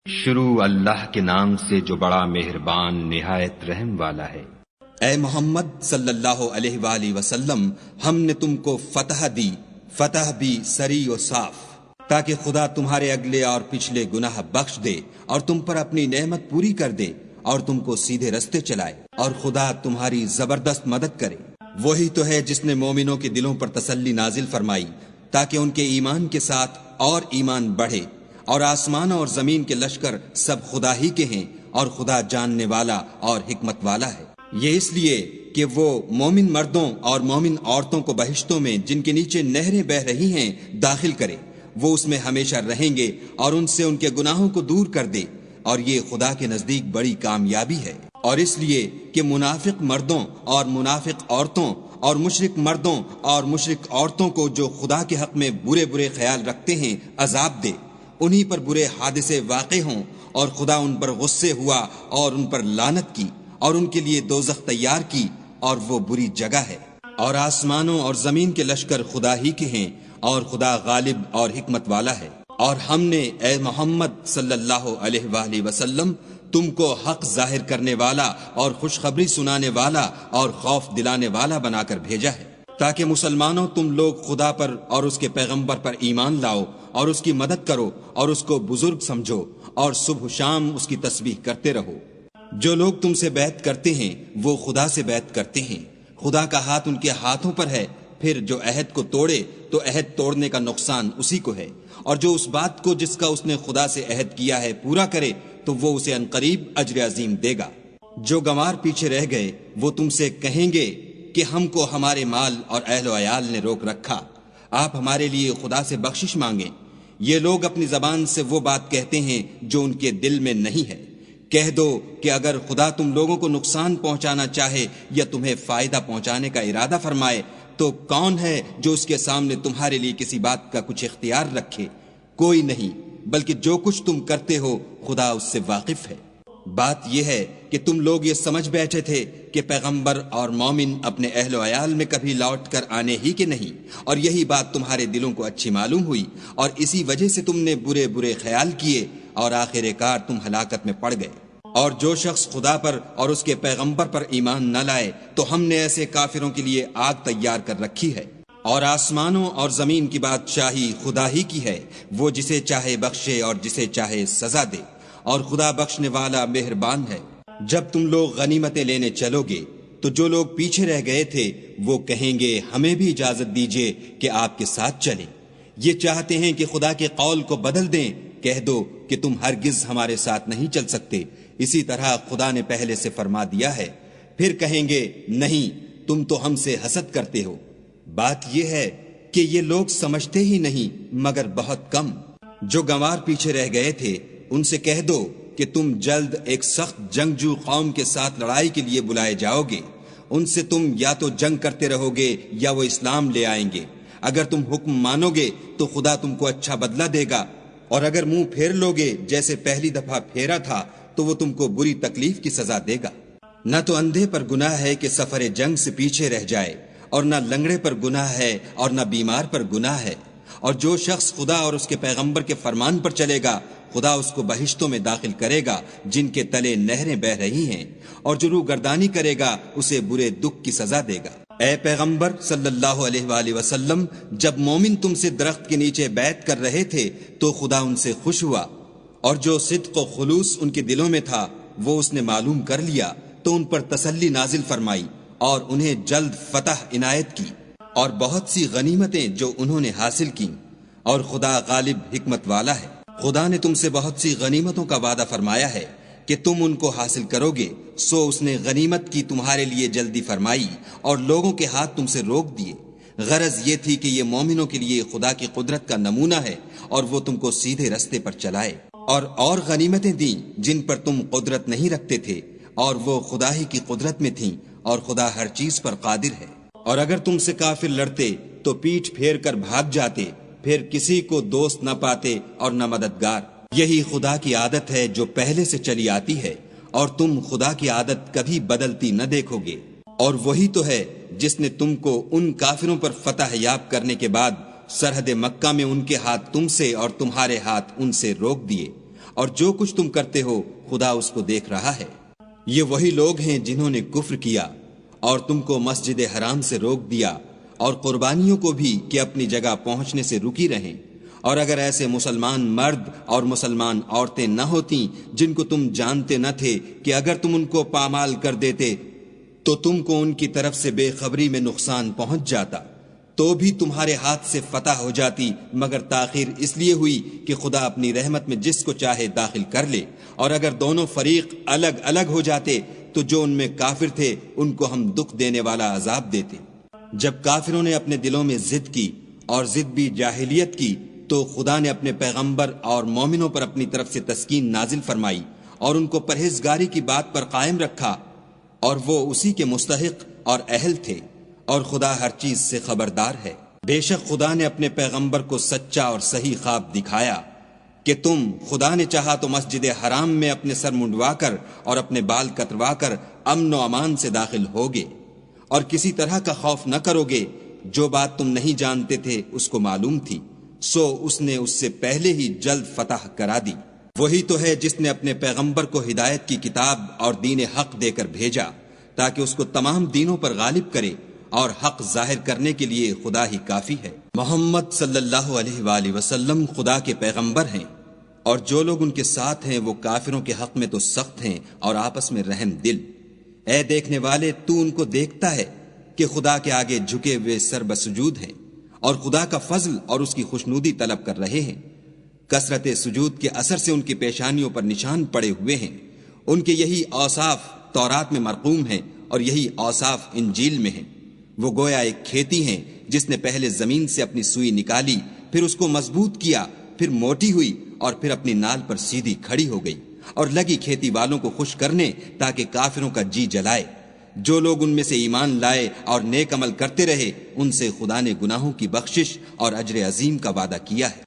شروع اللہ کے نام سے جو بڑا مہربان نہایت رحم والا ہے۔ اے محمد صلی اللہ علیہ وآلہ وسلم، ہم نے تم کو فتح دی، فتح بھی سری و صاف، تاکہ خدا تمہارے اگلے اور پچھلے گناہ بخش دے اور تم پر اپنی نعمت پوری کر دے اور تم کو سیدھے رستے چلائے، اور خدا تمہاری زبردست مدد کرے۔ وہی تو ہے جس نے مومنوں کے دلوں پر تسلی نازل فرمائی تاکہ ان کے ایمان کے ساتھ اور ایمان بڑھے، اور آسمان اور زمین کے لشکر سب خدا ہی کے ہیں، اور خدا جاننے والا اور حکمت والا ہے۔ یہ اس لیے کہ وہ مومن مردوں اور مومن عورتوں کو بہشتوں میں جن کے نیچے نہریں بہہ رہی ہیں داخل کرے، وہ اس میں ہمیشہ رہیں گے اور ان سے ان کے گناہوں کو دور کر دے، اور یہ خدا کے نزدیک بڑی کامیابی ہے۔ اور اس لیے کہ منافق مردوں اور منافق عورتوں اور مشرک مردوں اور مشرک عورتوں کو جو خدا کے حق میں برے برے خیال رکھتے ہیں عذاب دے، انہی پر برے حادثے واقع ہوں اور خدا ان پر غصے ہوا اور ان پر لعنت کی اور ان کے لیے دوزخ تیار کی، اور وہ بری جگہ ہے۔ اور آسمانوں اور زمین کے لشکر خدا ہی کے ہیں، اور خدا غالب اور حکمت والا ہے۔ اور ہم نے اے محمد صلی اللہ علیہ وآلہ وسلم تم کو حق ظاہر کرنے والا اور خوشخبری سنانے والا اور خوف دلانے والا بنا کر بھیجا ہے، تاکہ مسلمانوں تم لوگ خدا پر اور اس کے پیغمبر پر ایمان لاؤ اور اس کی مدد کرو اور اس کو بزرگ سمجھو، اور صبح و شام اس کی تسبیح کرتے رہو۔ جو لوگ تم سے بیعت کرتے ہیں وہ خدا سے بیعت کرتے ہیں، خدا کا ہاتھ ان کے ہاتھوں پر ہے۔ پھر جو عہد کو توڑے تو عہد توڑنے کا نقصان اسی کو ہے، اور جو اس بات کو جس کا اس نے خدا سے عہد کیا ہے پورا کرے تو وہ اسے عنقریب اجر عظیم دے گا۔ جو گنوار پیچھے رہ گئے وہ تم سے کہیں گے کہ ہم کو ہمارے مال اور اہل و عیال نے روک رکھا، آپ ہمارے لیے خدا سے بخشش مانگیں۔ یہ لوگ اپنی زبان سے وہ بات کہتے ہیں جو ان کے دل میں نہیں ہے۔ کہہ دو کہ اگر خدا تم لوگوں کو نقصان پہنچانا چاہے یا تمہیں فائدہ پہنچانے کا ارادہ فرمائے تو کون ہے جو اس کے سامنے تمہارے لیے کسی بات کا کچھ اختیار رکھے؟ کوئی نہیں، بلکہ جو کچھ تم کرتے ہو خدا اس سے واقف ہے۔ بات یہ ہے کہ تم لوگ یہ سمجھ بیٹھے تھے کہ پیغمبر اور مومن اپنے اہل و عیال میں کبھی لوٹ کر آنے ہی کے نہیں، اور یہی بات تمہارے دلوں کو اچھی معلوم ہوئی، اور اسی وجہ سے تم نے برے برے خیال کیے اور آخر کار تم ہلاکت میں پڑ گئے۔ اور جو شخص خدا پر اور اس کے پیغمبر پر ایمان نہ لائے تو ہم نے ایسے کافروں کے لیے آگ تیار کر رکھی ہے۔ اور آسمانوں اور زمین کی بادشاہی خدا ہی کی ہے، وہ جسے چاہے بخشے اور جسے چاہے سزا دے، اور خدا بخشنے والا مہربان ہے۔ جب تم لوگ غنیمتیں لینے چلو گے تو جو لوگ پیچھے رہ گئے تھے وہ کہیں گے ہمیں بھی اجازت دیجیے کہ آپ کے ساتھ چلیں۔ یہ چاہتے ہیں کہ خدا کے قول کو بدل دیں، کہہ دو کہ تم ہرگز ہمارے ساتھ نہیں چل سکتے، اسی طرح خدا نے پہلے سے فرما دیا ہے۔ پھر کہیں گے نہیں، تم تو ہم سے حسد کرتے ہو۔ بات یہ ہے کہ یہ لوگ سمجھتے ہی نہیں مگر بہت کم۔ جو گنوار پیچھے رہ گئے تھے ان سے کہہ دو کہ تم جلد ایک سخت جنگجو قوم کے ساتھ لڑائی کے لیے بلائے جاؤ گے، ان سے تم یا تو جنگ کرتے رہو گے یا وہ اسلام لے آئیں گے۔ اگر تم حکم مانو گے تو خدا تم کو اچھا بدلہ دے گا، اور اگر منہ پھیر لو گے جیسے پہلی دفعہ پھیرا تھا تو وہ تم کو بری تکلیف کی سزا دے گا۔ نہ تو اندھے پر گناہ ہے کہ سفر جنگ سے پیچھے رہ جائے، اور نہ لنگڑے پر گناہ ہے اور نہ بیمار پر گناہ ہے۔ اور جو شخص خدا اور اس کے پیغمبر کے فرمان پر چلے گا خدا اس کو بہشتوں میں داخل کرے گا جن کے تلے نہریں بہ رہی ہیں، اور جو روگردانی کرے گا اسے برے دکھ کی سزا دے گا۔ اے پیغمبر صلی اللہ علیہ وآلہ وسلم، جب مومن تم سے درخت کے نیچے بیعت کر رہے تھے تو خدا ان سے خوش ہوا، اور جو صدق و خلوص ان کے دلوں میں تھا وہ اس نے معلوم کر لیا تو ان پر تسلی نازل فرمائی اور انہیں جلد فتح عنایت کی، اور بہت سی غنیمتیں جو انہوں نے حاصل کی، اور خدا غالب حکمت والا ہے۔ خدا نے تم سے بہت سی غنیمتوں کا وعدہ فرمایا ہے کہ تم ان کو حاصل کرو گے، سو اس نے غنیمت کی تمہارے لیے جلدی فرمائی اور لوگوں کے ہاتھ تم سے روک دیے۔ غرض یہ تھی کہ یہ مومنوں کے لیے خدا کی قدرت کا نمونہ ہے اور وہ تم کو سیدھے رستے پر چلائے، اور غنیمتیں دیں جن پر تم قدرت نہیں رکھتے تھے، اور وہ خدا ہی کی قدرت میں تھیں، اور خدا ہر چیز پر قادر ہے۔ اور اگر تم سے کافر لڑتے تو پیٹھ پھیر کر بھاگ جاتے، پھر کسی کو دوست نہ پاتے اور نہ مددگار۔ یہی خدا کی عادت ہے جو پہلے سے چلی آتی ہے، اور تم خدا کی عادت کبھی بدلتی نہ دیکھو گے۔ اور وہی تو ہے جس نے تم کو ان کافروں پر فتح یاب کرنے کے بعد سرحد مکہ میں ان کے ہاتھ تم سے اور تمہارے ہاتھ ان سے روک دیے، اور جو کچھ تم کرتے ہو خدا اس کو دیکھ رہا ہے۔ یہ وہی لوگ ہیں جنہوں نے کفر کیا اور تم کو مسجد حرام سے روک دیا اور قربانیوں کو بھی کہ اپنی جگہ پہنچنے سے رکی رہیں، اور اگر ایسے مسلمان مرد اور مسلمان عورتیں نہ ہوتیں جن کو تم جانتے نہ تھے کہ اگر تم ان کو پامال کر دیتے تو تم کو ان کی طرف سے بے خبری میں نقصان پہنچ جاتا، تو بھی تمہارے ہاتھ سے فتح ہو جاتی، مگر تاخیر اس لیے ہوئی کہ خدا اپنی رحمت میں جس کو چاہے داخل کر لے، اور اگر دونوں فریق الگ الگ ہو جاتے تو جو ان میں کافر تھے ان کو ہم دکھ دینے والا عذاب دیتے۔ جب کافروں نے اپنے دلوں میں ضد کی اور ضد بھی جاہلیت کی تو خدا نے اپنے پیغمبر اور مومنوں پر اپنی طرف سے تسکین نازل فرمائی اور ان کو پرہیزگاری کی بات پر قائم رکھا، اور وہ اسی کے مستحق اور اہل تھے، اور خدا ہر چیز سے خبردار ہے۔ بے شک خدا نے اپنے پیغمبر کو سچا اور صحیح خواب دکھایا کہ تم خدا نے چاہا تو مسجد حرام میں اپنے سر منڈوا کر اور اپنے بال کتروا کر امن و امان سے داخل ہوگے، اور کسی طرح کا خوف نہ کرو گے۔ جو بات تم نہیں جانتے تھے اس کو معلوم تھی، سو اس نے اس سے پہلے ہی جلد فتح کرا دی۔ وہی تو ہے جس نے اپنے پیغمبر کو ہدایت کی کتاب اور دین حق دے کر بھیجا تاکہ اس کو تمام دینوں پر غالب کرے، اور حق ظاہر کرنے کے لیے خدا ہی کافی ہے۔ محمد صلی اللہ علیہ وآلہ وسلم خدا کے پیغمبر ہیں، اور جو لوگ ان کے ساتھ ہیں وہ کافروں کے حق میں تو سخت ہیں اور آپس میں رحم دل۔ اے دیکھنے والے، تو ان کو دیکھتا ہے کہ خدا کے آگے جھکے ہوئے سر بسجود ہیں اور خدا کا فضل اور اس کی خوشنودی طلب کر رہے ہیں۔ کثرت سجود کے اثر سے ان کی پیشانیوں پر نشان پڑے ہوئے ہیں۔ ان کے یہی اوصاف تورات میں مرقوم ہیں اور یہی اوصاف انجیل میں ہیں۔ وہ گویا ایک کھیتی ہیں جس نے پہلے زمین سے اپنی سوئی نکالی، پھر اس کو مضبوط کیا، پھر موٹی ہوئی اور پھر اپنی نال پر سیدھی کھڑی ہو گئی، اور لگی کھیتی والوں کو خوش کرنے تاکہ کافروں کا جی جلائے۔ جو لوگ ان میں سے ایمان لائے اور نیک عمل کرتے رہے ان سے خدا نے گناہوں کی بخشش اور اجر عظیم کا وعدہ کیا ہے۔